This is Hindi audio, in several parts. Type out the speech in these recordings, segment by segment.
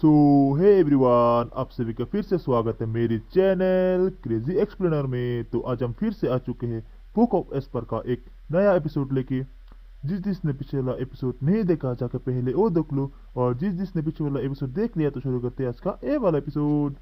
सो हे एवरीवन, आप सभी का फिर से स्वागत है मेरे चैनल क्रेजी एक्सप्लेनर में। तो आज हम फिर से आ चुके हैं बुक ऑफ एस्पर का एक नया एपिसोड लेके। जिसने पिछला एपिसोड नहीं देखा जाकर पहले वो देख लो, और जिसने पिछला एपिसोड देख लिया तो शुरू करते हैं आज का ए वाला एपिसोड।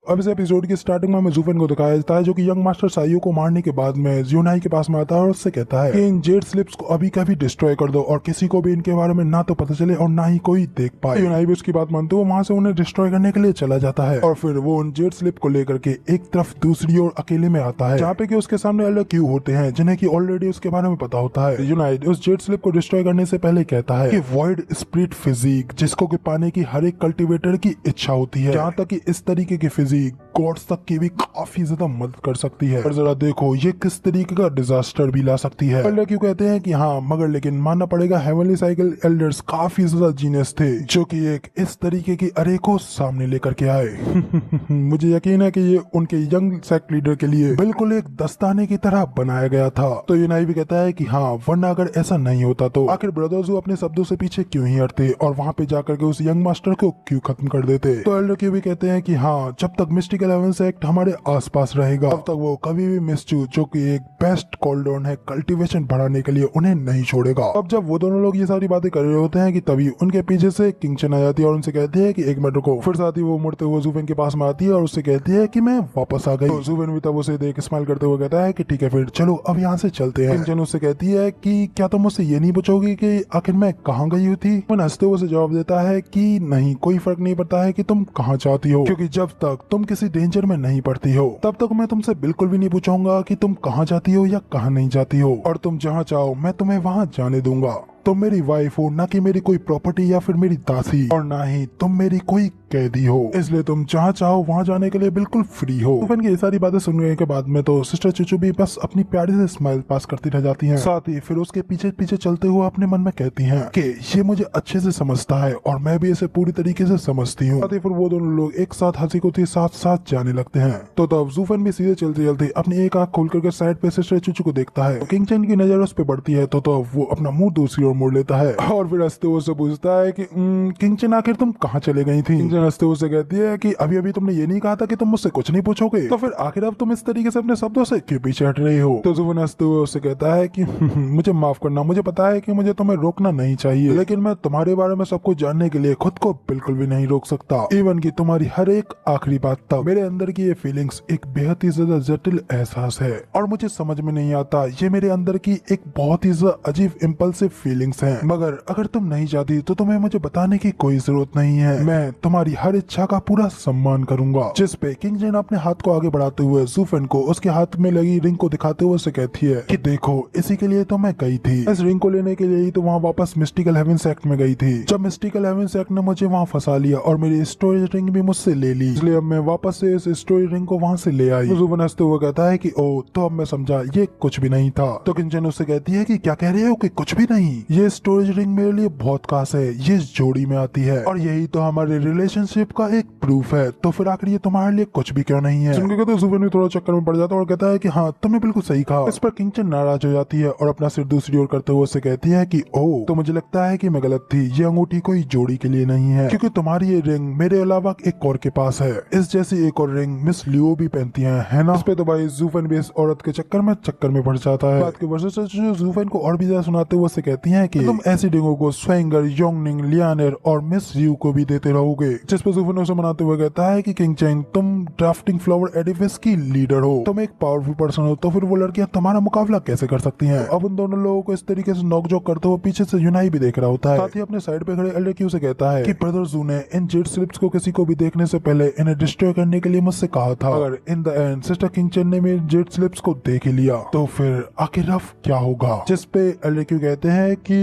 अब इस एपिसोड की स्टार्टिंग में हमें जूफेन को दिखाया जाता है, जो कि यंग मास्टर साइयो को मारने के बाद में यूनाई के पास में आता है और उससे कहता है कि इन जेड स्लिप्स को अभी का भी डिस्ट्रॉय कर दो और किसी को भी इनके बारे में ना तो पता चले और ना ही कोई देख पाए। यूनाई भी उसकी बात मानते हुए वहां से उन्हें डिस्ट्रॉय करने के लिए चला जाता है और फिर वो उन जेड स्लिप को लेकर के एक तरफ दूसरी ओर अकेले में आता है, जहाँ पे कि उसके सामने अलग क्यू होते हैं जिन्हें की ऑलरेडी उसके बारे में पता होता है। यूनाई उस जेड स्लिप को डिस्ट्रॉय करने से पहले कहता है कि वॉइड स्प्लिट फिजिक, जिसको कि पाने की हर एक कल्टिवेटर की इच्छा होती है, जहाँ तक कि इस तरीके की फिजिक गॉड्स तक की भी काफी ज्यादा मदद कर सकती है। और जरा देखो ये किस तरीके का डिजास्टर भी ला सकती है। पहले क्यों कहते हैं कि हाँ, मगर लेकिन मानना पड़ेगा हेवनली साइकिल एल्डर्स काफी ज्यादा जीनियस थे, जो कि एक इस तरीके की अरे को सामने लेकर के आए। मुझे यकीन है कि ये उनके यंग सेक्ट लीडर के लिए बिल्कुल एक दस्ताने की तरह बनाया गया था। तो यूनाई भी कहता है कि हाँ, वरना अगर ऐसा नहीं होता तो आखिर ब्रदर्स अपने शब्दों से पीछे क्यों ही हटते और वहाँ पे जाकर के उस यंग मास्टर को क्यों खत्म कर देते। तो एल्डर क्यों भी कहते हैं कि हाँ, जब तक मिस्टिकल हेवंस एक्ट हमारे आसपास रहेगा तब तक वो कभी भी मिस्चू, जो कि एक बेस्ट कॉल्डोन है कल्टीवेशन बढ़ाने के लिए, उन्हें नहीं छोड़ेगा। अब जब वो दोनों लोग ये सारी बातें कर रहे होते हैं कि तभी उनके पीछे से किंगचन आ जाती है और उनसे कहती है कि एक मिनट रुको। फिर साथ ही वो मुड़ते हुए जूफेन के पास में आती है और उससे कहती है कि मैं वापस आ गई। तो जूफेन भी तब उसे देख स्माइल करते हुए कहता है कि ठीक है, फिर चलो अब यहाँ से चलते हैं। किंगचन उससे कहती है कि क्या तुम मुझसे ये नहीं पूछोगी कि आखिर मैं कहाँ गई हुई थी। वो हंसते हुए उसे जवाब देता है कि नहीं, कोई फर्क नहीं पड़ता है कि तुम कहाँ चाहती हो, क्योंकि जब तक तुम किसी डेंजर में नहीं पड़ती हो तब तक मैं तुमसे बिल्कुल भी नहीं पूछूंगा कि तुम कहाँ जाती हो या कहाँ नहीं जाती हो, और तुम जहाँ चाहो मैं तुम्हें वहाँ जाने दूंगा। तुम मेरी वाइफ हो, ना कि मेरी कोई प्रॉपर्टी या फिर मेरी दासी, और ना ही तुम मेरी कोई कैदी हो, इसलिए तुम जहाँ चाहो वहाँ जाने के लिए बिल्कुल फ्री हो। जूफेन की ये सारी बातें सुनने के बाद में तो सिस्टर चुचू भी बस अपनी प्यारी से स्माइल पास करती रह जाती हैं। साथ ही फिर उसके पीछे पीछे चलते हुए अपने मन में कहती हैं कि ये मुझे अच्छे से समझता है और मैं भी इसे पूरी तरीके से समझती हूँ। साथ ही फिर वो दोनों लोग एक साथ हंसी खुशी साथ साथ जाने लगते हैं। तो तब जूफेन भी सीधे चलते चलते अपनी एक आंख खोल करके साइड पे सिस्टर चुचू को देखता है। किंगचन की नजर उस पर पड़ती है तो वो अपना मुंह दूसरी ओर मोड़ लेता है और फिर हंसते हुए पूछता है कि किंगचन, आखिर तुम कहाँ चले गई थी। किंगचन हंसते हुए कहती है कि अभी अभी तुमने ये नहीं कहा था कि तुम मुझसे कुछ नहीं पूछोगे, तो फिर आखिर अब तुम इस तरीके से अपने शब्दों से क्यों पीछे हट रही हो। तो जूफेन हंसते हुए उससे कहता है कि मुझे माफ करना, मुझे पता है कि मुझे तुम्हें रोकना नहीं चाहिए, लेकिन मैं तुम्हारे बारे में सब कुछ जानने के लिए खुद को बिल्कुल भी नहीं रोक सकता। इवन की तुम्हारी हर एक आखिरी बात तक मेरे अंदर की ये फीलिंग्स एक बेहद ही ज्यादा जटिल एहसास है और मुझे समझ में नहीं आता, ये मेरे अंदर की एक बहुत ही अजीब इम्पल्सिव फीलिंग्स है। मगर अगर तुम नहीं चाहती तो तुम्हें मुझे बताने की कोई जरूरत नहीं है। मैं तुम्हारी हर इच्छा का पूरा सम्मान करूंगा। जिस पे किंगचन अपने हाथ को आगे बढ़ाते हुए जूफेन को उसके हाथ में लगी रिंग को दिखाते हुए उसे कहती है कि देखो, इसी के लिए तो मैं गई थी, इस रिंग को लेने के लिए ही तो वहाँ वापस मिस्टिकल हेवंस एक्ट में गई थी। जब मिस्टिकल हेवंस एक्ट ने मुझे वहाँ फंसा लिया और मेरी स्टोरेज रिंग भी मुझसे ले ली, इसलिए अब मैं वापस से इस स्टोरेज रिंग को वहाँ से ले आई। जूफेन हंसते हुए कहता है कि ओ, तो अब मैं समझा ये कुछ भी नहीं था। तो किंगचन उससे कहती है कि क्या कह रहे हो कि कुछ भी नहीं, ये स्टोरेज रिंग मेरे लिए बहुत खास है, ये जोड़ी में आती है और यही तो हमारे रिलेशनशिप का एक प्रूफ है, तो फिर आखिर ये तुम्हारे लिए कुछ भी क्यों नहीं है। सुनकर कहते जूफेन भी थोड़ा चक्कर में पड़ जाता है और कहता है कि हाँ, तुमने बिल्कुल सही कहा। इस पर किंगचन नाराज हो जाती है और अपना सिर दूसरी ओर करते हुए उससे कहती है कि ओ, तो मुझे लगता है कि मैं गलत थी, ये अंगूठी कोई जोड़ी के लिए नहीं है, क्योंकि तुम्हारी ये रिंग मेरे अलावा एक और के पास है। इस जैसी एक और रिंग मिस लियो भी पहनती है ना। इस पे तो भाई जूफेन भी इस औरत के चक्कर में पड़ जाता है। बात की वजह से जूफेन को और भी ज्यादा सुनाते हुए उससे कहती है कि तुम ऐसी रिंगों को स्वैंगर, योंगनिंग, लियानर और मिस लियो को भी देते रहोगे। जिस पे जूफेन उसे मनाते हुए कहता है कि किंगचन, तुम ड्राफ्टिंग फ्लावर एडिफिस की लीडर हो, तुम एक पावरफुल पर्सन हो, तो फिर वो लड़कियां तुम्हारा मुकाबला कैसे कर सकती हैं। अब उन दोनों लोगों को इस तरीके से नोकझोंक करते हुए पीछे से यूनाई भी देख रहा होता है। साथ ही अपने साइड पे खड़े एल्डर क्यू से कहता है कि ब्रदर जू ने इन जेड स्लिप्स को किसी को भी देखने से पहले इन्हें डिस्ट्रॉय करने के लिए मुझसे कहा था। अगर इन द एंड सिस्टर किंगचन ने मेरे जेड स्लिप्स को देख ही लिया तो फिर आखिर अब क्या होगा। जिस पे एल्डर क्यू कहते हैं कि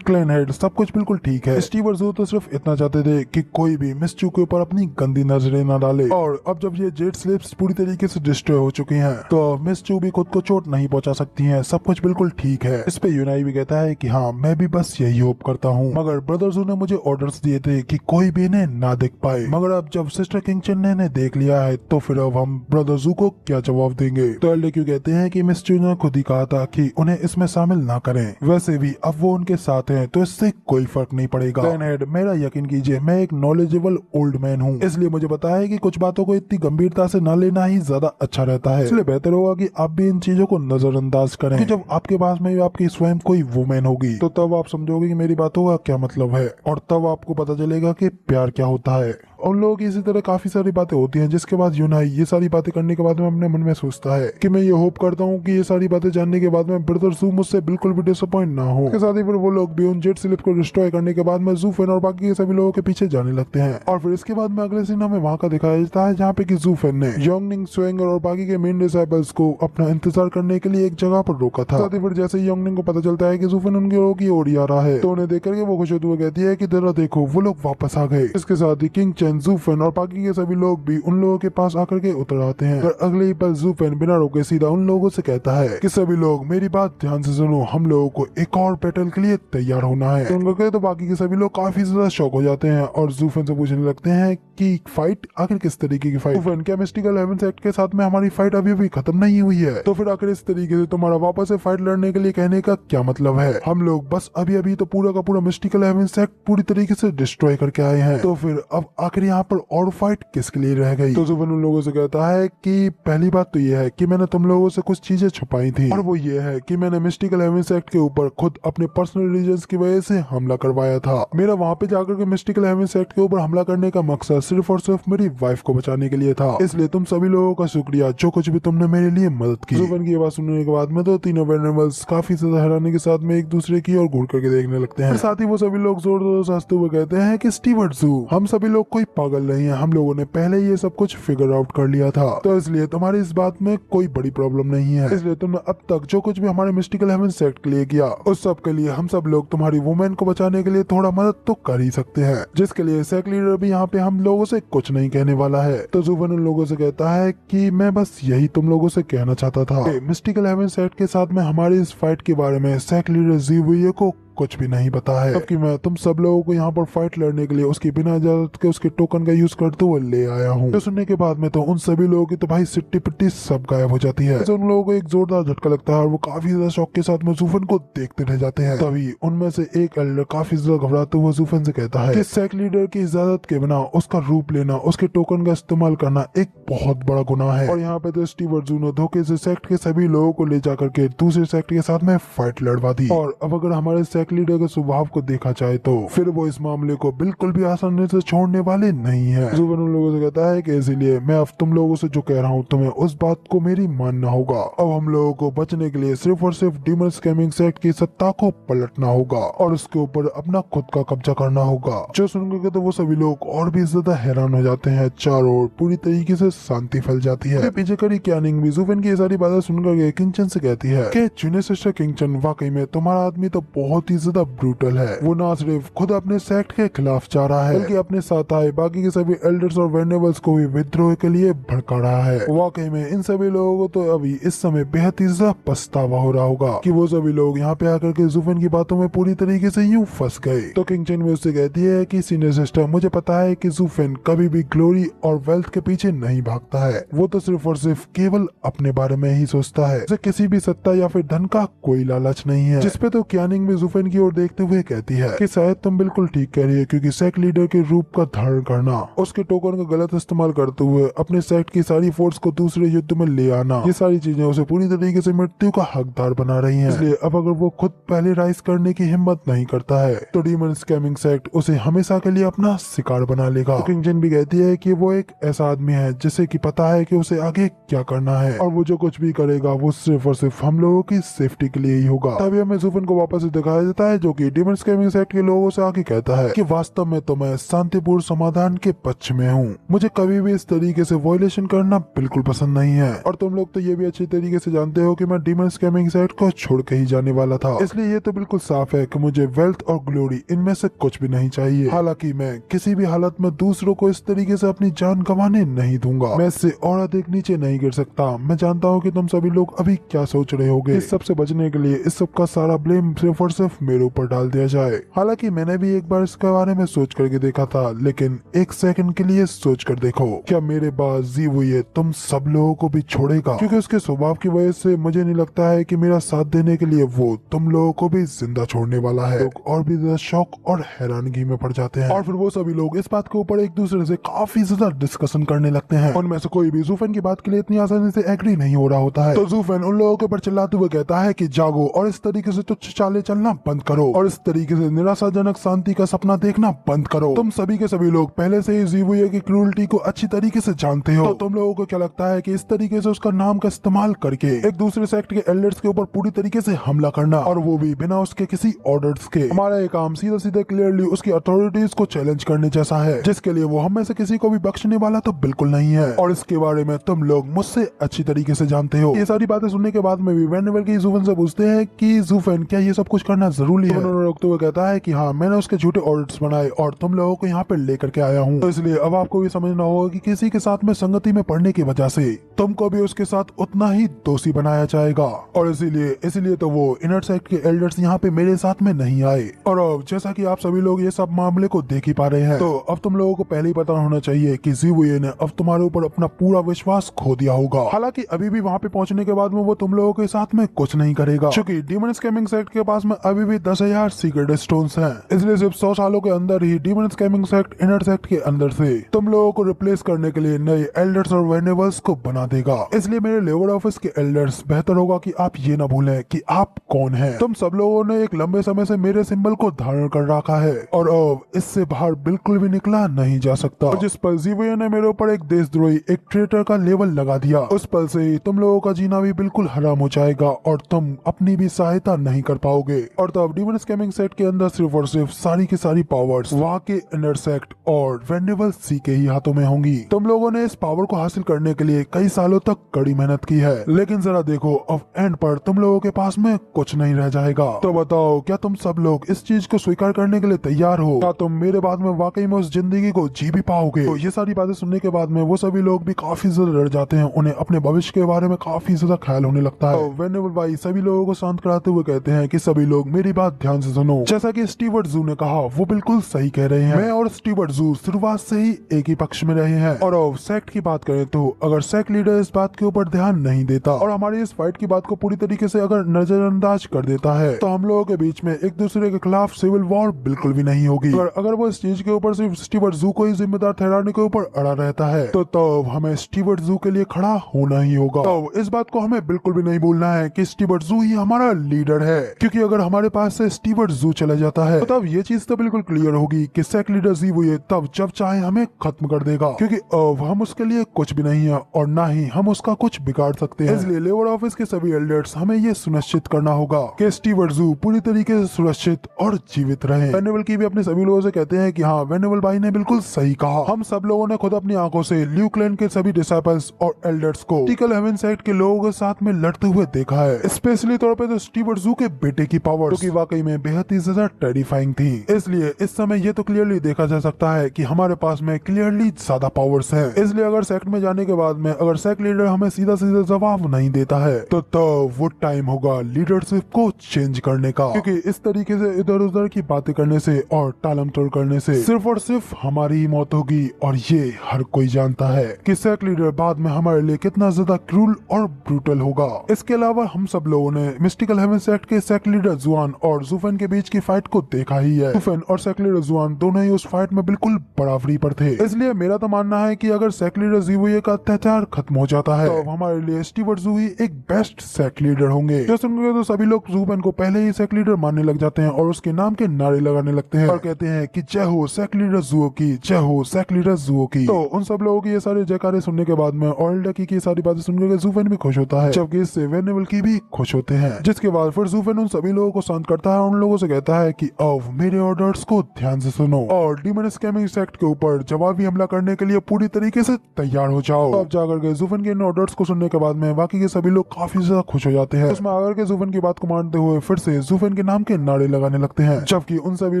क्लैन हेड, सब कुछ बिल्कुल ठीक है, स्टीव और जू तो सिर्फ इतना चाहते थे कि कोई भी मिस चू के ऊपर अपनी गंदी नजरें न डाले, और अब जब ये जेड स्लिप्स पूरी तरीके से डिस्ट्रॉय हो चुकी हैं तो मिस चू भी खुद को चोट नहीं पहुंचा सकती हैं, सब कुछ बिल्कुल ठीक है। इस पे यूनाई भी कहता है कि हाँ, मैं भी बस यही होप करता हूँ, मगर ब्रदर जू ने मुझे ऑर्डर्स दिए थे कि कोई भी इन्हें ना देख पाए, मगर अब जब सिस्टर किंगचन ने इन्हें देख लिया है तो फिर अब हम ब्रदर जू को क्या जवाब देंगे। तो एल्डर क्यू कहते हैं कि मिस चू ने खुद ही कहा था कि उन्हें इसमें शामिल ना करें, वैसे भी अब वो उनके साथ हैं तो इससे कोई फर्क नहीं पड़ेगा। हेड, मेरा यकीन कीजिए, मैं एक नॉलेजेबल ओल्ड मैन हूँ, इसलिए मुझे पता है कि कुछ बातों को इतनी गंभीरता से न लेना ही ज्यादा अच्छा रहता है। इसलिए बेहतर होगा कि आप भी इन चीजों को नजरअंदाज करें कि जब आपके पास में आपकी स्वयं कोई वुमेन होगी तो तब आप समझोगे कि मेरी बातों का क्या मतलब है, और तब आपको पता चलेगा कि प्यार क्या होता है। उन लोगों की इसी तरह काफी सारी बातें होती हैं, जिसके बाद यूनाई ये सारी बातें करने के बाद में अपने मन में सोचता है कि मैं ये होप करता हूँ कि ये सारी बातें जानने के बाद में ब्रदर जू मुझसे बिल्कुल भी डिसअपॉइंट ना हो। इसके साथ ही फिर वो लोग भी उन जेट स्लिप को डिस्ट्रॉय करने के बाद में जूफेन और बाकी के सभी लोगों के पीछे जाने लगते हैं। और फिर इसके बाद में अगले सीन हमें वहाँ का दिखाया जाता है जहाँ पे कि जूफेन ने योंगनिंग, स्वेंगर और बाकी के मेन डिसाइपल्स को अपना इंतजार करने के लिए एक जगह पर रोका था। साथ ही फिर जैसे ही योंगनिंग को पता चलता है कि जूफेन उनके लोगों की ओर आ रहा है तो उन्हें देख करके वो खुश होते हुए कहती है कि जरा देखो वो लोग वापस आ गए। इसके साथ ही किंग चेन, जूफेन और बाकी के सभी लोग भी उन लोगों के पास आकर के उतर आते हैं। और अगले ही पल जूफेन बिना रोके सीधा उन लोगों से कहता है कि सभी लोग मेरी बात ध्यान से सुनो, हम लोगों को एक और बैटल के लिए तैयार होना है। तो उनका कहे तो बाकी के सभी लोग काफी ज्यादा शॉक हो जाते हैं और जूफेन से पूछने लगते हैं कि फाइट आखिर किस तरीके की फाइट। जूफेन, क्या मिस्टिकल हेवन सेट के साथ में हमारी फाइट अभी भी खत्म नहीं हुई है? तो फिर आखिर इस तरीके से तुम्हारा वापस से फाइट लड़ने के लिए कहने का क्या मतलब है? हम लोग बस अभी अभी तो पूरा का पूरा मिस्टिकल हेवन सेट पूरी तरीके से डिस्ट्रॉय करके आए हैं, तो फिर अब आखिर यहाँ पर और फाइट किसके लिए रह गई? तो जूफेन उन लोगों से कहता है कि पहली बात तो ये है कि मैंने तुम लोगों से कुछ चीजें छुपाई थी, और वो ये है कि मैंने मिस्टिकल हेवन सेट के ऊपर खुद अपने पर्सनल रीजंस की वजह से हमला करवाया था। मेरा वहाँ पे जाकर के मिस्टिकल हेवन सेट के ऊपर हमला करने का मकसद सिर्फ और सिर्फ मेरी वाइफ को बचाने के लिए था, इसलिए तुम सभी लोगों का शुक्रिया जो कुछ भी तुमने मेरे लिए मदद की। जूफेन की बात सुनने के बाद में तो तीनों वेनरेबल्स काफी ज्यादा हैरानी के साथ में एक दूसरे की ओर घूर करके देखने लगते हैं। साथ ही वो सभी लोग जोर जोर से हंसते हुए कहते हैं कि स्टीवर्ट जू, हम सभी लोग कोई पागल नहीं है, हम लोगों ने पहले ये सब कुछ फिगर आउट कर लिया था, तो इसलिए तुम्हारी इस बात में कोई बड़ी प्रॉब्लम नहीं है। इसलिए तुमने अब तक जो कुछ भी हमारे मिस्टिकल हेवन सेट के लिए किया उस सब के लिए हम सब लोग तुम्हारी वुमेन को बचाने के लिए थोड़ा मदद तो कर ही सकते हैं, जिसके लिए सेक्ट लीडर भी यहाँ पे हम लोगों से कुछ नहीं कहने वाला है। तो जूफेन उन लोगों से कहता है कि मैं बस यही तुम लोगों से कहना चाहता था, मिस्टिकल हेवन सेट के साथ में हमारी इस फाइट के बारे में सेक्ट लीडर जीवुए को कुछ भी नहीं पता है, जबकि मैं तुम सब लोगों को यहाँ पर फाइट लड़ने के लिए उसकी बिना इजाजत के उसके टोकन का यूज करते हुए ले आया हूँ। तो सुनने के बाद में तो उन सभी लोगों की तो भाई सिट्टी पिट्टी सब गायब हो जाती है। उन लोगों को एक जोरदार झटका लगता है और वो काफी ज्यादा शौक के साथ में जूफेन को देखते रह जाते हैं। तभी उनमें से एक एल्डर काफी ज्यादा घबराते हुए जूफेन से कहता है कि सेक्ट लीडर की इजाजत के बिना उसका रूप लेना, उसके टोकन का इस्तेमाल करना एक बहुत बड़ा गुनाह है। और यहाँ पे तो स्टीवर्ट जू ने धोखे से सेक्ट के सभी लोगों को ले जाकर के दूसरे सेक्ट के साथ में फाइट लड़वा दी। और अब अगर हमारे सेक्ट लीडर के स्वभाव को देखा जाए तो फिर वो इस मामले को बिल्कुल भी आसानी से छोड़ने वाले नहीं है। जूफेन उन लोगों से कहता है कि इसीलिए मैं अब तुम लोगों से जो कह रहा हूँ तुम्हें उस बात को मेरी मानना होगा। अब हम लोगों को बचने के लिए सिर्फ और सिर्फ डीमन स्कैमिंग सेट की सत्ता को पलटना होगा और उसके ऊपर अपना खुद का कब्जा करना होगा। जो सुनकर तो वो सभी लोग और भी ज्यादा हैरान हो जाते हैं। चारों ओर पूरी तरीके से शांति फैल जाती है। पीछे खड़ी क्यानिंग भी जूफेन की ये सारी बातें सुनकर किंगचन से कहती है कि जूनियर सिस्टर किंगचन, वाकई में तुम्हारा आदमी तो बहुत ही ज्यादा ब्रूटल है। वो ना सिर्फ खुद अपने सेक्ट के खिलाफ जा रहा है बल्कि अपने साथ आए बाकी के सभी एल्डर्स और वेनेबल्स को भी विद्रोह के लिए भड़का रहा है। वाकई में इन सभी लोगों को तो अभी इस समय बेहद ही ज्यादा पछतावा हो रहा होगा कि वो सभी लोग यहाँ पे आकर के जूफेन की बातों में पूरी तरीके से यूं फंस गए। तो किंगचन भी उससे कहती है कि सीनियर सिस्टर, मुझे पता है कि जूफेन कभी भी ग्लोरी और वेल्थ के पीछे नहीं भागता है, वो तो सिर्फ और सिर्फ केवल अपने बारे में ही सोचता है, उसे किसी भी सत्ता या फिर धन का कोई लालच नहीं है। जिसपे तो क्यानिंग भी जूफेन की ओर देखते हुए कहती है कि शायद तुम बिल्कुल ठीक कह रही है, क्योंकि सेक्ट लीडर के रूप का धारण करना, उसके टोकन का गलत इस्तेमाल करते हुए अपने सेक्ट की सारी फोर्स को दूसरे युद्ध में ले आना, ये सारी चीजें उसे पूरी तरीके से मृत्यु का हकदार बना रही हैं। इसलिए अब अगर वो खुद पहले राइज करने की हिम्मत नहीं करता है तो डीमन स्कैमिंग सेक्ट उसे हमेशा के लिए अपना शिकार बना लेगा। तो किंगचन भी कहती है कि वो एक ऐसा आदमी है जिसे कि पता है कि उसे आगे क्या करना है और वो जो कुछ भी करेगा वो सिर्फ और सिर्फ हम लोगों की सेफ्टी के लिए ही होगा। तभी हमें जूफेन को वापस दिखाया जाता है जो कि डीमन स्कैमिंग सेक्ट के लोगों से आगे कहता है कि वास्तव में तो मैं शांतिपूर्ण समाधान के पक्ष में हूँ, मुझे कभी भी इस तरीके से वायलेशन करना बिल्कुल पसंद नहीं है। और तुम लोग तो ये भी अच्छी तरीके से जानते हो कि मैं डीमन स्कैमिंग सेक्ट को छोड़ के ही जाने वाला था, इसलिए ये तो बिल्कुल साफ है कि मुझे वेल्थ और ग्लोरी इनमें से कुछ भी नहीं चाहिए। हालांकि मैं किसी भी हालत में दूसरों को इस तरीके से अपनी जान गंवाने नहीं दूंगा, मैं इससे और अधिक नीचे नहीं गिर सकता। मैं जानता हूँ कि तुम सभी लोग अभी क्या सोच रहे होगे। इस सब से बचने के लिए इस सब का सारा ब्लेम सिर्फ और सिर्फ मेरे ऊपर डाल दिया जाए। हालांकि मैंने भी एक बार इसके बारे में सोच करके देखा था, लेकिन एक सेकंड के लिए सोच कर देखो, क्या मेरे बाद जीवुए तुम सब लोगों को भी छोड़ेगा? क्योंकि उसके स्वभाव की वजह से मुझे नहीं लगता है कि मेरा साथ देने के लिए वो तुम लोगों को भी जिंदा छोड़ने वाला है। लोग और भी ज्यादा शौक और हैरानगी में पड़ जाते हैं और फिर वो सभी लोग इस बात के ऊपर एक दूसरे से काफी ज्यादा डिस्कशन करने लगते हैं। उनमें से कोई भी जूफेन की बात के लिए इतनी आसानी से एग्री नहीं हो रहा होता है। तो जूफेन उन लोगों के ऊपर चिल्लाते हुए कहता है कि जागो और इस तरीके से तुच्छ चाले चलना बंद करो और इस तरीके से निराशाजनक शांति का सपना देखना बंद करो। तुम सभी के सभी लोग पहले से ही जीवुए की क्रूरटी को अच्छी तरीके से जानते हो, तो तुम लोगों को क्या लगता है कि इस तरीके से उसका नाम का इस्तेमाल करके एक दूसरे सेक्ट के एल्डर्स के ऊपर पूरी तरीके से हमला करना, और वो भी बिना उसके किसी ऑर्डर्स के? हमारा ये काम सीधा सीधा क्लियरली उसकी अथॉरिटीज को चैलेंज करने जैसा है, जिसके लिए वो हम में से किसी को भी बख्शने वाला तो बिल्कुल नहीं है। और इसके बारे में तुम लोग मुझसे अच्छी तरीके से जानते हो। ये सारी बातें सुनने के बाद में भी वेनेबल की जूफेन से पूछते हैं कि जूफेन क्या ये सब कुछ करना जरूरी है? उन्होंने रोकते हुए कहता है कि हाँ, मैंने उसके झूठे ऑर्डर्स बनाए और तुम लोगों को यहाँ पे लेकर के आया हूँ, तो इसलिए अब आपको भी समझना होगा कि किसी के साथ में संगति में पड़ने की वजह से तुमको भी उसके साथ उतना ही दोषी बनाया जाएगा। और इसीलिए तो वो इनर सेक्ट के एल्डर्स यहाँ पे मेरे साथ में नहीं आए। और अब जैसा कि आप सभी लोग ये सब मामले को देख ही पा रहे हैं, तो अब तुम लोगों को पहले ही पता होना चाहिए कि जीवुए ने अब तुम्हारे ऊपर अपना पूरा विश्वास खो दिया होगा। हालांकि अभी भी वहाँ पे पहुंचने के बाद में वो तुम लोगों के साथ में कुछ नहीं करेगा, क्योंकि डीमन स्कैमिंग सेक्ट के पास में अभी भी 10,000 सीक्रेट स्टोन्स हैं। इसलिए सिर्फ 100 सालों के अंदर ही demon scamming sect inner sect के अंदर से तुम लोगों को रिप्लेस करने के लिए नए एल्डर्स और वेनेबल्स को बना देगा। इसलिए मेरे लेबर ऑफिस के एल्डर्स, बेहतर होगा कि आप ये न भूलें कि आप कौन हैं। तुम सब लोगों ने एक लंबे समय से मेरे सिंबल को धारण कर रखा है और अब इससे बाहर बिल्कुल भी निकला नहीं जा सकता। और जिस पल जीवुए ने मेरे ऊपर एक देशद्रोही, एक ट्रेटर का लेबल लगा दिया, उस पल से ही तुम लोगों का जीना भी बिल्कुल हराम हो जाएगा और तुम अपनी भी सहायता नहीं कर पाओगे। और तब डीमन स्कैमिंग सेक्ट के अंदर सिर्फ और सिर्फ सारी की सारी पावर्स वहाँ के इनर सेक्ट और वेनेबल सी के ही हाथों में होंगी। तुम लोगों ने इस पावर को हासिल करने के लिए कई सालों तक कड़ी मेहनत की है, लेकिन जरा देखो अब एंड पर तुम लोगों के पास में कुछ नहीं रह जाएगा। तो बताओ, क्या तुम सब लोग इस चीज को स्वीकार करने के लिए तैयार हो? क्या तुम मेरे बाद में वाकई में उस जिंदगी को जी भी पाओगे? तो ये सारी बातें सुनने के बाद में वो सभी लोग भी काफी ज्यादा डर जाते हैं। उन्हें अपने भविष्य के बारे में काफी ज्यादा ख्याल होने लगता है। वेनेबल भाई सभी लोगों को शांत कराते हुए कहते हैं कि सभी लोग मेरी बात ध्यान से सुनो। जैसा कि स्टीवर्ट जू ने कहा, वो बिल्कुल सही कह रहे हैं। मैं और स्टीवर्ट जू शुरुआत से ही एक ही पक्ष में रहे हैं। और अब सेक्ट की बात करें तो अगर सेक्ट लीडर इस बात के ऊपर ध्यान नहीं देता और हमारी इस फाइट की बात को पूरी तरीके से अगर नजरअंदाज कर देता है, तो हम लोगों के बीच में एक दूसरे के खिलाफ सिविल वॉर बिल्कुल भी नहीं होगी। अगर वो इस चीज के ऊपर सिर्फ स्टीवर्ट जू को ही जिम्मेदार ठहराने के ऊपर अड़ा रहता है, तो हमें स्टीवर्ट जू के लिए खड़ा होना ही होगा। तो इस बात को हमें बिल्कुल भी नहीं भूलना है कि स्टीवर्ट जू ही हमारा लीडर है, क्योंकि अगर हमारे पास से स्टीवर्ट जू चला जाता है, तो तब ये चीज तो बिल्कुल क्लियर होगी कि सेक्ट लीडर जीवुए तब जब चाहे हमें खत्म कर देगा, क्योंकि अब हम उसके लिए कुछ भी नहीं है और ना ही हम उसका कुछ बिगाड़ सकते हैं। इसलिए लेबर ऑफिस के सभी एल्डर्स हमें ये सुनिश्चित करना होगा कि स्टीवर्ट जू पूरी तरीके से सुरक्षित और जीवित रहे। वेनेबल की भी अपने सभी लोगों से कहते हैं कि हाँ, वेनेबल भाई ने बिल्कुल सही कहा। हम सब लोगों ने खुद अपनी आंखों से ल्यू क्लैन के सभी डिसाइपल्स और एल्डर्स को टिकल हेवन सेक्ट के लोगों के साथ में लड़ते हुए देखा है। स्पेशली तौर पे तो स्टीवर्ट जू के बेटे की पावर्स, जो कि वाकई में बेहद ही ज्यादा टेरिफाइंग थी। इसलिए इस समय ये तो क्लियरली देखा जा सकता है कि हमारे पास में क्लियरली ज्यादा पावर्स है। इसलिए अगर सेक्ट में जाने के बाद में अगर सेक्ट लीडर हमें सीधा सीधा जवाब नहीं देता है, तो वो टाइम होगा लीडरशिप को चेंज करने का, क्योंकि इस तरीके से इधर उधर की बातें करने से और टालम टोल करने से सिर्फ और सिर्फ हमारी ही मौत होगी। और ये हर कोई जानता है कि सेक्ट लीडर बाद में हमारे लिए कितना ज्यादा क्रूल और ब्रूटल होगा। इसके अलावा हम सब लोगों ने मिस्टिकल हेवन सेक्ट के सेक्ट लीडर जुआन और जूफेन के बीच की फाइट को देखा ही है। जूफेन और सेक्ट लीडर जुआन दोनों ही उस फाइट में बिल्कुल बराबरी पर थे। इसलिए मेरा तो मानना है कि अगर सेक्ट लीडर जीवुए का अत्याचार खत्म हो जाता है, तो हमारे लिए स्टीवर्ट जू ही एक बेस्ट सेक्ट लीडर होंगे। जो सुनकर तो सभी लोग जूफेन को पहले ही सेक्ट लीडर मानने लग जाते हैं और उसके नाम के नारे लगाने लगते हैं और कहते हैं कि जय हो सेक्ट लीडर जुओ की, जय हो सेक्ट लीडर जुओ की। तो उन सब लोगों की ये सारे जयकारे सुनने के बाद में और की सारी बातें सुनकर जूफेन भी खुश होता है, जबकि इससे वेनेबल की भी खुश होते हैं। जिसके बाद फिर जूफेन उन सभी लोगों को शांत करता है और उन लोगों से कहता है कि अब मेरे ऑर्डर्स को ध्यान से सुनो और डीमन स्कैमिंग सेक्ट के ऊपर जवाबी हमला करने के लिए पूरी तरीके से तैयार हो जाओ। तो अब जाकर के जूफेन के इन ऑर्डर्स को सुनने के बाद में बाकी के सभी लोग काफी ज्यादा खुश हो जाते हैं। उसमें आकर के जूफेन की बात को मानते हुए फिर से जूफेन के नाम के नारे लगाने लगते हैं, जबकि उन सभी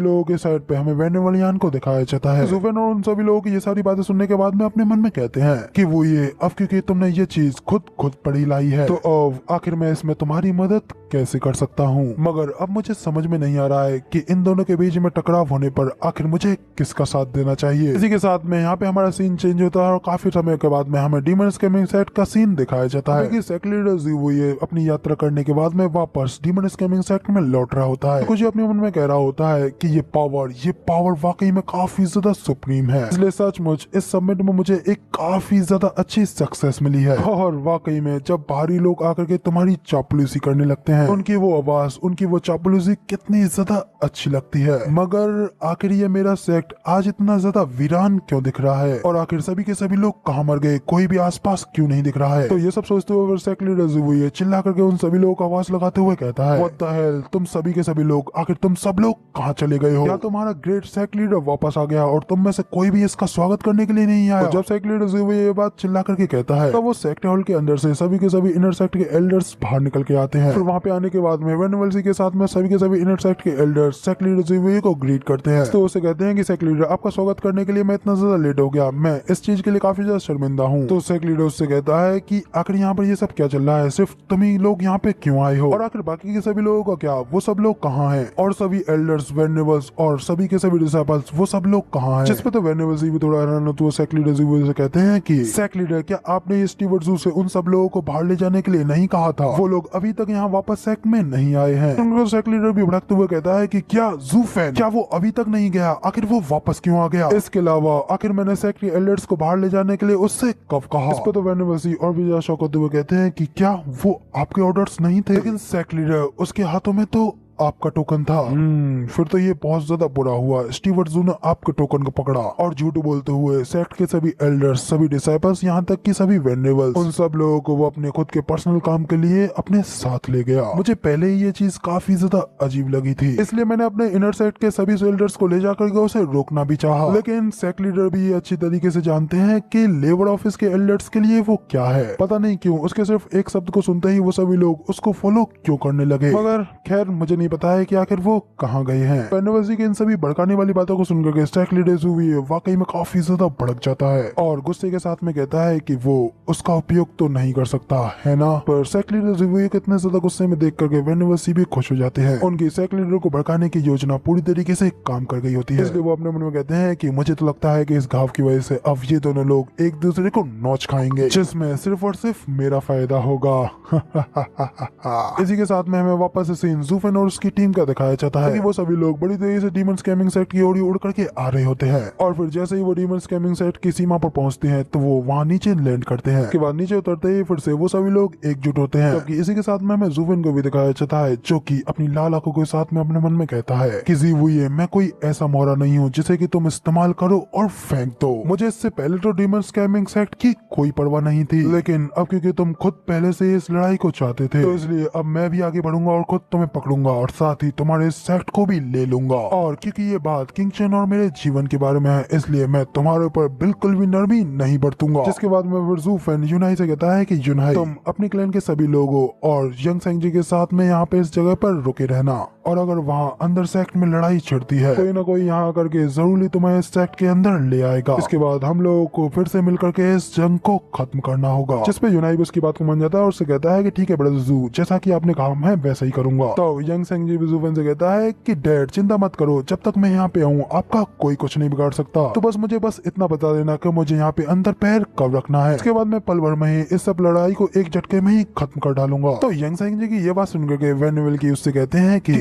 लोगों के साइड पे हमें वेनेबल यान को दिखाया जाता है। जूफेन और उन सभी लोगों की ये सारी बातें सुनने के बाद में अपने मन में कहते हैं कि वो ये अब क्योंकि तुमने ये चीज खुद पड़ी लाई है, तो अब आखिर मैं इसमें तुम्हारी मदद कैसे कर सकता हूँ। मगर अब मुझे समझ में नहीं आ रहा है कि इन दोनों के बीच में टकराव होने पर आखिर मुझे किसका साथ देना चाहिए। इसी के साथ में यहाँ पे हमारा सीन चेंज होता है और काफी समय के बाद में हमें डीमन स्कैमिंग सेट का सीन दिखाया जाता है। सेक्ट लीडर ज़ुवुये अपनी यात्रा करने के बाद में वापस डीमन स्कैमिंग सेट में लौट रहा होता है। कुछ अपने मन में कह रहा होता है कि ये पावर वाकई में काफी ज्यादा सुप्रीम है, इसलिए सचमुच इस समिट में मुझे एक काफी ज्यादा अच्छी सक्सेस मिली है। और वाकई में जब बाहरी लोग आकर के तुम्हारी चापलूसी करने लगते हैं, उनकी वो आवाज, उनकी वो चापलूसी कितनी ज्यादा अच्छी लगती है। मगर आखिर ये मेरा सेक्ट आज इतना ज्यादा वीरान क्यों दिख रहा है, और आखिर सभी के सभी लोग कहाँ मर गए, कोई भी आसपास क्यों नहीं दिख रहा है। तो ये सब सोचते हुए सेक्ट लीडर ज़ुवुये चिल्ला करके उन सभी लोगों को आवाज लगाते हुए कहता है, व्हाट द हेल, तुम सभी के सभी लोग, आखिर तुम सब लोग कहाँ चले गए हो? क्या तुम्हारा ग्रेट सेक्ट लीडर वापस आ गया और तुम में से कोई भी इसका स्वागत करने के लिए नहीं आया? जब सेक्ट लीडर ज़ुवुये ये बात चिल्ला करके कहता है, तो वो सेक्ट हॉल के अंदर से सभी के सभी इनर सेक्ट के एल्डर्स बाहर निकल के आते हैं। फिर वहाँ पे आने के बाद में वेनवल्सी के साथ में सभी के सभी इनर सेक्ट के एल्डर्स सेक्ट लीडर ज़ुवुये को ग्रीट करते हैं। तो उसे कहते हैं कि सेक्ट लीडर, आपका स्वागत करने के लिए मैं इतना ज्यादा लेट हो गया, मैं इस चीज के लिए काफी ज्यादा शर्मिंदा हूँ। तो सेक्ट लीडर उससे कहता है कि आखिर यहाँ पर ये सब क्या चल रहा है, सिर्फ तुम ही लोग यहाँ पे क्यों आए हो, और आखिर बाकी के सभी लोगों का क्या, वो सब लोग कहाँ हैं, और सभी एल्डर्स, वेनेबल्स और सभी के सभी डिसाइपल्स, वो सब लोग कहाँ हैं? जिस पे तो वेनेबल्स भी थोड़ा हैरान होते हुए सेक्ट लीडर ज़ुवुये से कहते हैं कि सेक्ट लीडर, क्या आपने स्टीवर्ट ज़ू से उन सब लोगों को बाहर ले जाने के लिए नहीं कहा था? वो लोग अभी तक यहाँ वापस सेक्ट में नहीं आए हैं। उनको सेक्ट लीडर भी भड़कते हुए कहता है कि क्या ज़ू फैन, क्या वो अभी तक नहीं गया, आखिर वो वापस क्यों आ गया? इसके अलावा आखिर मैंने सेक्ट के एल्डर्स को बाहर ले जाने के लिए उससे कब कहा? इस पे तो वेनेबल्स और भी ज्यादा शौक होते हुए कहते हैं कि क्या वो आपके ऑर्डर्स नहीं थे? लेकिन सेक्ट लीडर, उसके हाथों में तो आपका टोकन था। फिर तो ये बहुत ज्यादा बुरा हुआ, स्टीवर्ट ज़ू ने आपके टोकन को पकड़ा और झूठ बोलते हुए सेक्ट के सभी एल्डर्स, सभी डिसाइपल्स, यहाँ तक कि सभी वेनेबल्स, उन सब लोगों को वो अपने खुद के पर्सनल काम के लिए अपने साथ ले गया। मुझे पहले ही ये चीज काफी ज्यादा अजीब लगी थी, इसलिए मैंने अपने इनर सेक्ट के सभी एल्डर्स को ले जाकर के उसे रोकना भी चाहा। लेकिन सेक्ट लीडर भी अच्छी तरीके से जानते हैं कि लेबर ऑफिस के एल्डर्स के लिए वो क्या है। पता नहीं क्यों उसके सिर्फ एक शब्द को सुनते ही वो सभी लोग उसको फॉलो क्यों करने लगे। मगर खैर मुझे नहीं पता है कि आखिर वो कहाँ गए हैं। वेनेबल्स की इन सभी भड़काने वाली बातों को सुनकर के सेक्ट लीडर ज़ुवुये वाकई में काफी ज्यादा भड़क जाता है और गुस्से के साथ में कहता है कि वो उसका उपयोग तो नहीं कर सकता है ना। पर सेक्ट लीडर ज़ुवुये को इतने ज्यादा गुस्से में देख करके वेनेबल्स भी खुश हो जाते हैं। उनकी सेक्ट लीडर को भड़काने की योजना पूरी तरीके से काम कर गई होती है, इसलिए वो अपने मन में कहते हैं कि मुझे तो लगता है कि इस घाव की वजह से अब ये दोनों लोग एक दूसरे को नोच खाएंगे, जिसमें सिर्फ और सिर्फ मेरा फायदा होगा। इसी के साथ में हमें वापस से सीन ज़ूफेन और उसकी टीम का दिखाया जाता है कि वो सभी लोग बड़ी तेजी से डीमन स्कैमिंग सेट की ओर उड़ करके आ रहे होते हैं और फिर जैसे ही वो डीमन स्कैमिंग सेट की सीमा पर पहुंचते हैं तो वो वहां नीचे लैंड करते हैं। उसके बाद नीचे उतरते ही फिर से वो सभी लोग एकजुट होते हैं, जबकि इसी के साथ में हमें ज़ूफेन को भी दिखाया जाता है जो कि अपनी लाल आंखों के साथ में अपने मन में कहता है कि ज़ुवुये, मैं कोई ऐसा मोहरा नहीं हूँ जिसे कि तुम इस्तेमाल करो और फेंक दो। मुझे इससे पहले तो डीमन स्कैमिंग सेट की कोई परवाह नहीं थी, लेकिन अब क्योंकि तुम खुद पहले से इस लड़ाई को चाहते थे, तो इसलिए अब मैं भी आगे बढ़ूंगा और खुद तुम्हें पकड़ूंगा और साथ ही तुम्हारे सेक्ट को भी ले लूंगा। और क्योंकि ये बात किंग चेन और मेरे जीवन के बारे में है, इसलिए मैं तुम्हारे ऊपर बिल्कुल भी नरमी नहीं बरतूंगा। जिसके बाद में फिर ज़ूफेन यूनाई से कहता है कि यूनाई, तुम अपने क्लैन के सभी लोगों और यंग सेंगजी के साथ में यहाँ पे इस जगह पर रुके रहना, और अगर वहाँ अंदर सेक्ट में लड़ाई छिड़ती है कोई ना कोई यहाँ करके जरूरी तुम्हें इस सेक्ट के अंदर ले आएगा। इसके बाद हम लोगों को फिर से मिलकर के इस जंग को खत्म करना होगा। जिसपे यूनाई उसकी बात को मान जाता है और उससे कहता है कि ठीक है ब्रदर ज़ू, जैसा कि आपने कहा मैं वैसा ही करूंगा। तो यंग सेंगजी भी ज़ूफेन से कहता है कि डैड चिंता मत करो, जब तक मैं यहाँ पे हूँ आपका कोई कुछ नहीं बिगाड़ सकता, तो बस मुझे इतना बता देना कि मुझे यहाँ पे अंदर पैर कब रखना है। इसके बाद मैं पल भर में ही इस सब लड़ाई को एक झटके में ही खत्म कर डालूंगा। तो यंग सेंगजी की ये बात सुनकर के वेनेबल की उससे कहते हैं कि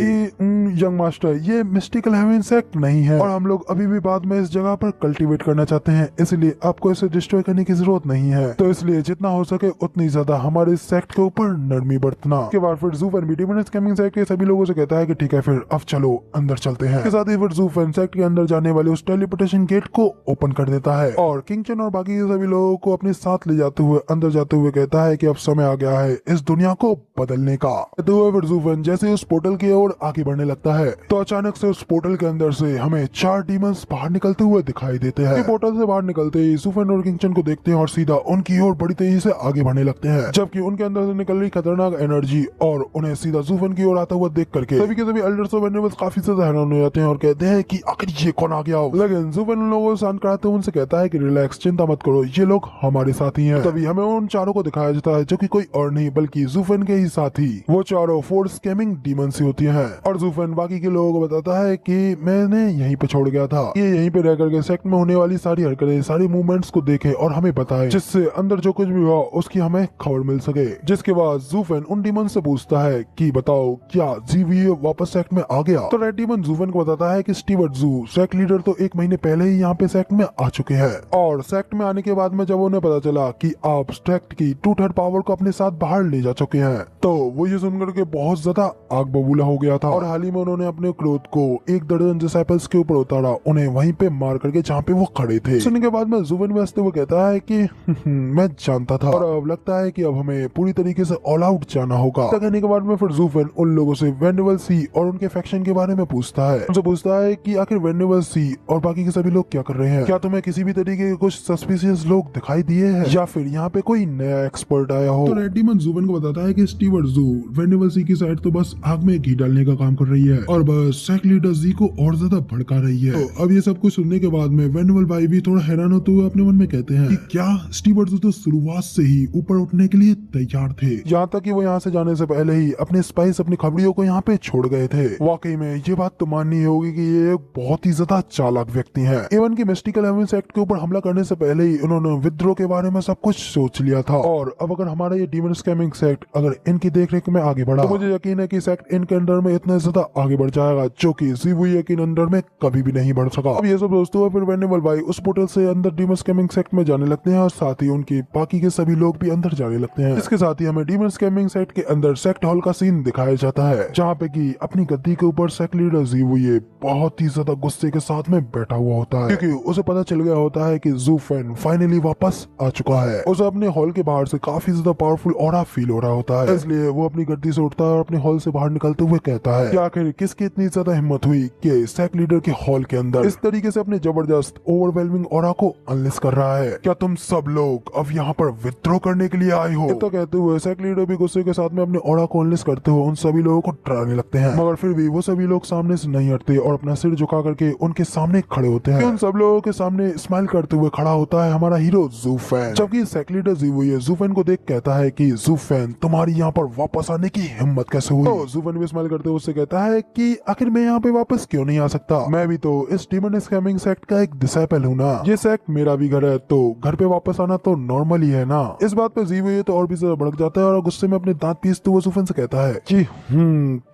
यंग मास्टर, ये मिस्टिकल हेवन सेक्ट नहीं है और हम लोग अभी भी बाद में इस जगह पर कल्टीवेट करना चाहते हैं, इसलिए आपको इसे डिस्ट्रॉय करने की जरूरत नहीं है। तो इसलिए जितना हो सके उतनी ज्यादा हमारे सेक्ट के ऊपर नरमी बरतना। के बाद फिर ज़ूफेन भी डीमन स्कैमिंग सेक्ट के सभी लोगों से कहता है कि ठीक है फिर अब चलो अंदर चलते हैं। इसके साथ ही फिर ज़ूफेन सेक्ट के अंदर जाने वाले उस टेलीपोर्टेशन गेट को ओपन कर देता है और किंग चेन और बाकी के सभी लोगों को अपने साथ ले जाते हुए अंदर जाते हुए कहता है कि अब समय आ गया है इस दुनिया को बदलने का। तो फिर ज़ूफेन जैसे उस पोर्टल की ओर आगे बढ़ने लगता है तो अचानक से उस पोर्टल के अंदर से हमें 4 डीमंस बाहर निकलते हुए दिखाई देते हैं। पोर्टल से बाहर निकलते ही ज़ूफेन और किंग चेन को देखते हैं और सीधा उनकी ओर बड़ी तेजी से आगे बढ़ने लगते हैं, जबकि उनके अंदर से निकल रही खतरनाक एनर्जी और उन्हें सीधा ज़ूफेन की ओर आता हुआ देख करके सभी के सभी एल्डर्स और वेनेबल्स काफी ज्यादा हैरान हो जाते हैं और कहते हैं कि आखिर ये कौन आ गया। लेकिन ज़ूफेन उन लोगों को शांत कराते हुए उनसे कहता है कि रिलैक्स, चिंता मत करो, ये लोग हमारे साथी हैं। तभी हमें उन चारों को दिखाया जाता है जो कि कोई और नहीं बल्कि ज़ूफेन के ही साथी, वो चारों फोर्स स्कैमिंग डीमंस ही होती हैं। और ज़ूफेन बाकी के लोगों को बताता है कि मैंने यहीं पे छोड़ गया था, ये यहीं पे रह करके सेक्ट में होने वाली सारी हरकतें, सारी मूवमेंट्स को देखे और हमें बताए, जिससे अंदर जो कुछ भी हुआ उसकी हमें खबर मिल सके। जिसके बाद ज़ूफेन उन डीमन से पूछता है कि बताओ क्या जीवीए वापस सेक्ट में आ गया। तो रेड डीमन ज़ूफेन को बताता है कि स्टीवर्ट ज़ू सेक्ट लीडर तो 1 महीने पहले ही यहाँ पे सेक्ट में आ चुके हैं, और सेक्ट में आने के बाद में जब उन्हें पता चला कि आप सेक्ट की 2/3 पावर को अपने साथ बाहर ले जा चुके हैं, तो वो ये सुनकर के बहुत ज्यादा आग बबूला हो गया था। और हाल ही में उन्होंने अपने क्रोध को 1 दर्जन डिसाइपल्स के ऊपर उतारा, उन्हें वहीं पे मार करके जहाँ पे वो खड़े थे। सुनने के बाद में ज़ूफेन भी हंसते हुए कहता है कि मैं जानता था, और अब लगता है कि अब हमें पूरी तरीके से ऑल आउट जाना होगा। कहने के बाद में फिर ज़ूफेन उन लोगों से वेनेबल सी और उनके फैक्शन के बारे में पूछता है। उनसे पूछता है कि आखिर वेनेबल सी और बाकी के सभी लोग क्या कर रहे हैं, क्या तुम्हें किसी भी तरीके के कुछ सस्पिशियस लोग दिखाई दिए हैं, या फिर यहाँ पे कोई नया एक्सपर्ट आया हो। तो रेड डीमन ज़ूफेन को बताता है कि स्टीवर्ट ज़ू वेनेबल सी की साइड तो बस आग में घी डालने का काम कर रही है, और बस सेक्ट लीडर जी को और ज्यादा भड़का रही है। तो अब ये सब कुछ सुनने के बाद में वेनेबल भाई भी थोड़ा हैरान होते हुए अपने मन में कहते हैं कि क्या स्टीवर्ट ज़ू तो शुरुआत से ही ऊपर उठने के लिए तैयार थे, यहाँ तक कि वो यहाँ से जाने से पहले ही अपने स्पाइस, अपनी खबरियों को यहाँ पे छोड़ गए थे। वाकई में ये बात तो माननी होगी कि ये एक बहुत ही ज्यादा चालाक व्यक्ति हैं। इवन की मिस्टिकल हेवन सेक्ट के ऊपर हमला करने से पहले ही उन्होंने विद्रोह के बारे में सब कुछ सोच लिया था, और अब अगर हमारा ये डीमन स्कैमिंग सेक्ट अगर इनकी देखरेख में आगे बढ़ा, तो मुझे यकीन है कि सेक्ट इनके अंडर में इतना ज्यादा आगे बढ़ जाएगा जो कि ज़ीवुए के अंडर में कभी भी नहीं बढ़ सका। अब ये सब दोस्तों फिर वेनेबल भाई उस पोर्टल से अंदर डीमन स्कैमिंग सेक्ट में जाने लगते हैं, और साथ ही उनके बाकी के सभी लोग भी अंदर जाने लगते हैं। इसके साथ ही हमें डीमन स्कैमिंग सेक्ट के अंदर सेक्ट हॉल का सीन दिखाया जाता है, जहाँ पे कि अपनी गद्दी के ऊपर सेक्ट लीडर ज़ीवुए बहुत ही ज्यादा गुस्से के साथ में बैठा हुआ होता है, क्योंकि उसे पता चल गया होता है कि ज़ूफेन फाइनली वापस आ चुका है। उसे अपने हॉल के बाहर से काफी ज्यादा पावरफुल ऑरा फील हो रहा होता है, इसलिए वो अपनी गद्दी से उठता है और अपने हॉल से बाहर निकलते हुए कहता है कि आखिर किसकी इतनी ज्यादा हिम्मत हुई कि सेक्ट लीडर के हॉल के अंदर इस तरीके से अपने जबरदस्त ओवरवेलमिंग ऑरा को अनलिस्ट कर रहा है। क्या तुम सब लोग अब यहाँ पर विद्रोह करने के लिए आए हो? इतना कहते हुए सेक्ट लीडर भी गुस्से के साथ में अपने ऑरा को अनलिस्ट करते हुए उन सभी लोगों को डराने लगते हैं, मगर फिर भी वो सभी लोग सामने से नहीं हटते और अपना सिर झुका करके उनके सामने खड़े होते हैं। उन सब लोगों के सामने स्माइल करते हुए खड़ा होता है हमारा हीरो ज़ूफेन, जबकि सेक्ट लीडर ज़ीवुए ज़ूफेन को देख कहता है कि ज़ूफेन तुम्हारी यहाँ पर वापस आने की हिम्मत कैसे हुई? तो ज़ूफेन भी स्माइल करते हुए उससे कहता है कि आखिर मैं यहाँ पे वापस क्यों नहीं आ सकता, मैं भी तो इस डीमन स्कैमिंग सेक्ट का एक डिसाइपल हूँ ना, ये सेक्ट मेरा भी घर है, तो घर पे वापस आना तो नॉर्मल ही है ना। इस बात पे ज़ीवुए तो और भी ज्यादा भड़क जाता है और गुस्से में अपने दांत पीसते हुए ज़ूफेन से कहता है कि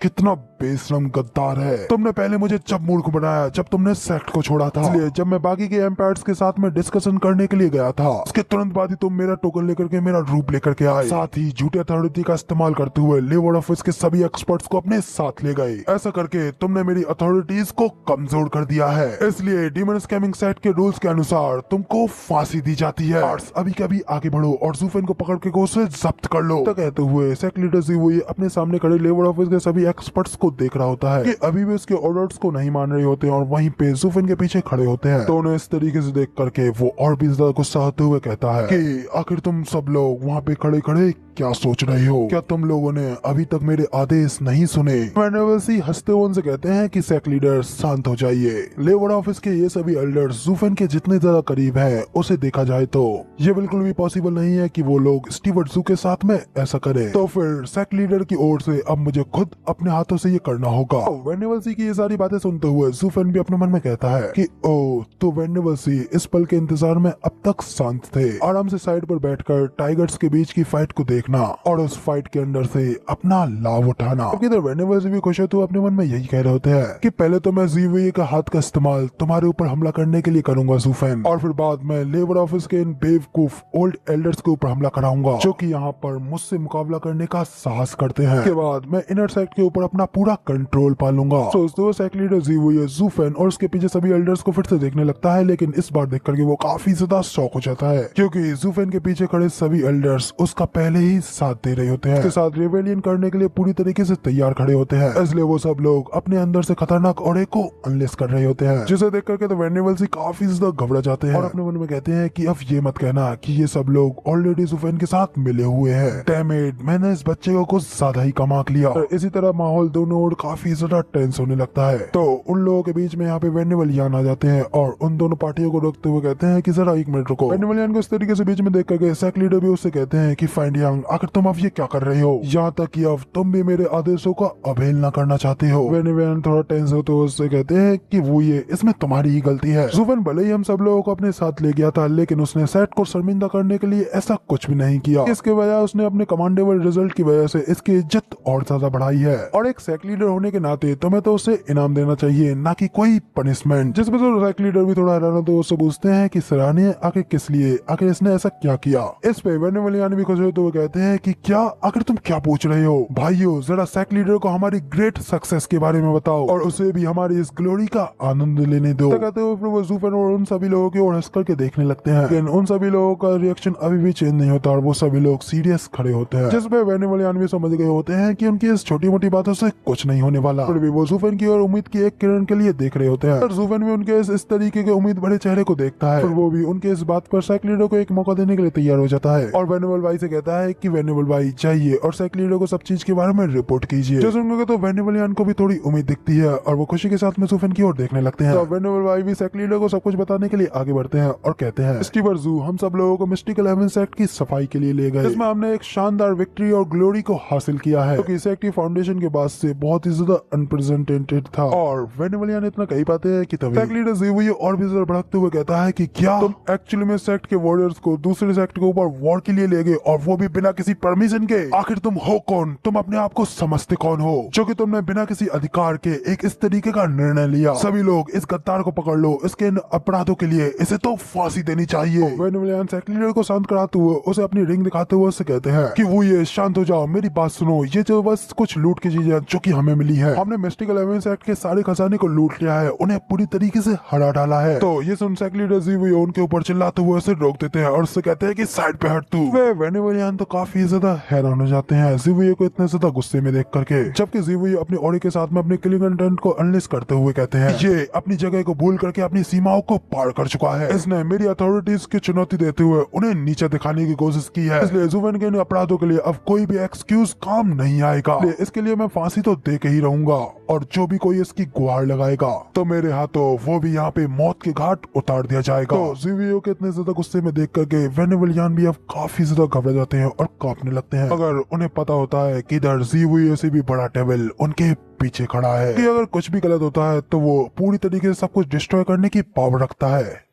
कितना बेशरम गद्दार है, तुमने पहले मुझे जब मूर्ख बनाया जब तुमने सेक्ट को छोड़ा था, इसलिए जब मैं बाकी के एम्पायर्स के साथ में डिस्कशन करने के लिए गया था उसके तुरंत बाद ही तुम मेरा टोकन लेकर के मेरा रूप लेकर के आए, साथ ही झूठे अथॉरिटी का इस्तेमाल करते हुए लेवल ऑफिस के सभी एक्सपर्ट्स को अपने साथ ले गए। ऐसा करके तुमने मेरी अथॉरिटीज को कमजोर कर दिया है, इसलिए डीमन स्कैमिंग सेक्ट के रूल्स के अनुसार तुमको फांसी दी जाती है। अभी कभी आगे बढ़ो और ज़ूफेन को पकड़ के उसे जब्त कर लो। तो कहते हुए सेक्ट लीडर ज़ीवुए अपने सामने खड़े लेवल ऑफिस के सभी एक्सपर्ट्स को देख रहा होता है कि अभी भी उसके ऑर्डर्स को नहीं मान रहे होते हैं और वहीं पे ज़ूफेन के पीछे खड़े होते हैं। तो उन्हें इस तरीके से देख करके वो और भी ज्यादा गुस्सा होते हुए कहता है कि आखिर तुम सब लोग वहाँ पे खड़े खड़े क्या सोच रहे हो, क्या तुम लोगों ने अभी तक मेरे आदेश नहीं सुने? वेनेबल सी हंसते हुए उनसे कहते हैं कि सेक्ट लीडर शांत हो जाइए, लेवल ऑफिस के ये सभी एल्डर्स ज़ूफेन के जितने ज्यादा करीब हैं उसे देखा जाए तो ये बिल्कुल भी पॉसिबल नहीं है कि वो लोग स्टीवर्ट ज़ू के साथ में ऐसा करें, तो फिर सेक्ट लीडर की ओर से अब मुझे खुद अपने हाथों से ये करना होगा। वेनेबल सी की ये सारी बातें सुनते हुए ज़ूफेन भी अपने मन में कहता है कि ओ तो वेनेबल सी इस पल के इंतजार में अब तक शांत थे, आराम से साइड पर बैठकर टाइगर्स के बीच की फाइट को देखना और उस फाइट के अंदर से अपना लाभ उठाना। इधर वेनेबल सी भी खुश होते हुए अपने मन में यही कह रहे होते हैं कि पहले तो मैं ज़ीवुए का हाथ का इस्तेमाल तुम्हारे ऊपर हमला करने के लिए करूंगा ज़ूफेन, और फिर बाद में लेबर ऑफिस के इन बेवकूफ ओल्ड एल्डर्स के ऊपर हमला कराऊंगा जो कि यहाँ पर मुझसे मुकाबला करने का साहस करते हैं। के बाद मैं इनर सेक्ट के ऊपर अपना पूरा कंट्रोल पालूंगा। दोस्तों सेक्ट लीडर ज़ीवुए ज़ूफेन और उसके पीछे सभी एल्डर्स को फिर से देखने लगता है, लेकिन इस बार देख करके वो काफी ज्यादा शॉक हो जाता है क्योंकि ज़ूफेन के पीछे खड़े सभी एल्डर्स उसका पहले ही साथ दे रहे होते हैं, उसके साथ रेबेलियन करने के लिए पूरी तरीके से तैयार खड़े होते हैं, इसलिए वो सब लोग अपने अंदर से खतरनाक ऑरे को अनलेस कर रहे होते हैं, जिसे देख करके तो वेनेबल सी काफी ज्यादा घबरा जाते हैं और अपने मन में कहते हैं कि अब ये मत कहना कि ये सब लोग ऑलरेडी ज़ूफेन के साथ मिले हुए हैं। डैम इट, मैंने इस बच्चे को कुछ ज्यादा ही कम आंक लिया। इसी तरह माहौल दोनों और काफी ज्यादा टेंस होने लगता है। तो उन लोगों के बीच में यहाँ पे वेनेवलियान आ जाते हैं और उन दोनों पार्टियों को रोकते हुए कहते हैं कि जरा 1 मिनट रुको। वेनेवलियान को इस तरीके से बीच में देख करके सेक लीडर भी उससे कहते हैं कि फाइंड यंग, आखिर तुम अब ये क्या कर रहे हो, यहाँ तक कि अब तुम भी मेरे आदेशों का अवहेलना करना चाहते हो। वेनेवलियान थोड़ा टेंस होते हुए उससे कहते हैं कि वो ये इसमें तुम्हारी ही गलती है। जुफन भले ही हम सब लोगों को अपने साथ ले गया था, लेकिन उसने सेट को शर्मिंदा करने के लिए ऐसा कुछ भी नहीं किया। इसके बजाय उसने अपने कमांडेबल रिजल्ट की वजह से इसकी इज्जत और ज्यादा बढ़ाई है, और एक सेक लीडर होने के नाते तुम्हें तो उसे इनाम देना चाहिए, ना कि कोई पनिशमेंट। जिसमें तो सेक लीडर भी थोड़ा हैरान होते उससे पूछते हैं कि सराहनीय आखिर किस लिए, आखिर इसने ऐसा क्या किया। इस पे वेनेवलियान भी खुश होते हुए कहते हैं कि क्या, आखिर तुम क्या पूछ रहे हो भाइयों, जरा सेक लीडर को हमारी ग्रेट सक्सेस के बारे में बताओ और उसे भी हमारी इस ग्लोरी का आनंद लेने दो। कहते हुए फिर वो जुफन और उन सभी लोगों की ओर हंस करके देखने लगते हैं, लेकिन उन सभी लोगों का रिएक्शन अभी भी चेंज नहीं होता और वो सभी लोग सीरियस खड़े होते हैं। जिसमें वेनेवलियान भी समझ गए होते हैं कि उनकी इस छोटी मोटी बातों से कुछ नहीं होने वाला। फिर भी वो जुफन की ओर उम्मीद की एक किरण के लिए देख रहे होते हैं। और जुफन भी उनके इस तरीके के उम्मीद भरे चेहरे को देखता है, फिर वो भी उनके इस बात पर सेक लीडर को एक मौका देने के लिए तैयार हो जाता है और वेनेबल भाई से कहता है कि वेनेबल भाई चाहिए और सेक लीडर को सब चीज के बारे में रिपोर्ट कीजिए। जो सुनकर तो वेनेवलियान को भी थोड़ी उम्मीद दिखती है और वो खुशी के साथ में जुफन की ओर देखने लगते हैं। तो वेनेबल भाई भी सेक लीडर को सब कुछ बताने के लिए आगे बढ़ते हैं और कहते हैं, स्टीवर जू, हम सब लोगों को मिस्टिकल हेवन सेक्ट की सफाई के लिए ले गए, इसमें हमने एक शानदार विक्ट्री और ग्लोरी को हासिल किया है, क्योंकि सेक्ट की फाउंडेशन के बाद से बहुत ही ज्यादा अनप्रेजेंटेड था। और वेनेवलियान इतना कही पाते हैं कि तभी सेक्ट लीडर ज़ीवुई और भी ज्यादा भड़कते हुए कहता है कि क्या तुम एक्चुअली में सेक्ट के वॉरियर्स को दूसरे सेक्ट के ऊपर वॉर के लिए ले गए, और वो भी बिना किसी परमिशन के। आखिर तुम हो कौन, तुम अपने आप को समझते कौन हो, जो कि तुमने बिना किसी अधिकार के एक इस तरीके का निर्णय लिया। सभी लोग इस गद्दार को पकड़ लो, इसके इन अपराधों के लिए इसे तो फांसी देनी चाहिए। वेनेवलियान सेक्ट लीडर को शांत कराते हुए उसे अपनी रिंग दिखाते हुए उससे कहते हैं कि वो ये शांत हो जाओ, मेरी बात सुनो, ये जो बस कुछ लूट की चीजें जो कि हमें मिली है, हमने मिस्टिकल हेवन सेक्ट के सारे खजाने को लूट लिया है, उन्हें पूरी तरीके से हरा डाला है। तो ये सुन सेक्ट लीडर ज़ीवुई उनके ऊपर चिल्लाते हुए उसे रोक देते हैं और उससे कहते हैं कि साइड पे हट तू। वे वेनेवलियान तो काफी ज्यादा हैरान हो जाते हैं ज़ीवुई को इतने ज्यादा गुस्से में देख करके, जबकि ज़ीवुई अपनी ऑडी के साथ में अपने किलिंग इंटेंट को अनलिस्ट करते हुए कहते हैं, ये अपनी जगह को भूल करके अपनी सीमाओं को पार कर चुका है, इसने मेरी अथॉरिटीज की चुनौती देते हुए उन्हें नीचे दिखाने की कोशिश की है, इसलिए जुफन के इन अपराधों के लिए अब कोई भी एक्सक्यूज काम नहीं आएगा, इसके लिए मैं फांसी तो दे के ही रहूंगा, और जो भी कोई इसकी गुहार लगाएगा तो मेरे हाथों वो भी यहाँ पे मौत के घाट उतार दिया जाएगा। तो ज़ीवुई के इतने ज्यादा गुस्से में देख करके वेनेवलियान भी अब काफी ज्यादा घबरा जाते हैं और कांपने लगते हैं। अगर उन्हें पता होता है कि इधर ज़ीवुई से भी बड़ा डेविल उनके पीछे खड़ा है, कि अगर कुछ भी गलत होता है तो वो पूरी तरीके से सब कुछ डिस्ट्रॉय करने की पावर रखता है।